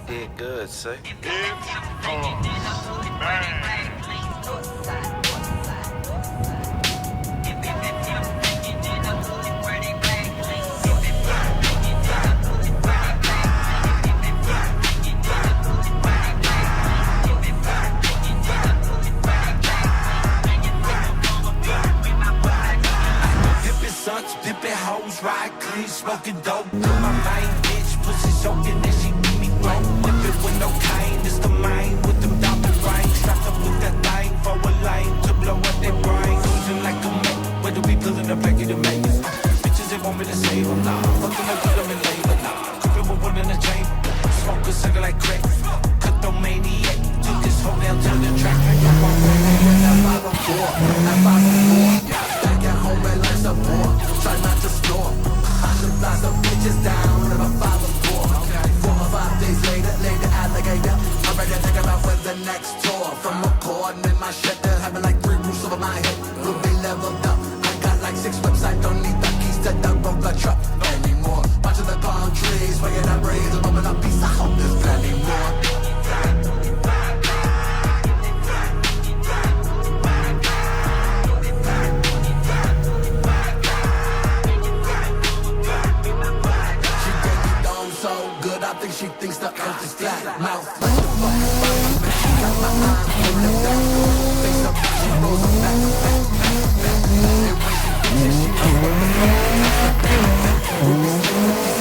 did good, say. Pimpin' hoes, ride clean, smoking dope. With my main bitch, pussy soaking, and she give me throat. Lippin' with no cane, it's the main with them diamond rings. Strapped up with that thing for a lane to blow up their brains. Cruising like a mate, where do we pillin' up like you the makers? Bitches, they want me to save them, nah. Fuck them and put them in labor, nah. Crippin' with one in the chamber, smoke a sucker like crack. Cut the maniac, took this hoe down to the track. I got my way in that 504, that 504. Back at home, red lights up more. Try not to snore. I should fly some bitches down in my 504. 4 or 5 days later, laid the alligator. I'm ready to think about when's the next tour. From a cord in my shit, they're having like 3 roofs over my head. We'll be leveled up. I got like 6 whips, I don't need the keys to the roller truck anymore. Watching the palm trees, swinging that breeze, and open up peace. I hope there's plenty more. She thinks the earth is flat. Mouth like a fucking fireman. She got my eyes in the back. Face up, she rolls her back. And when she bitches, she knows what the fuck.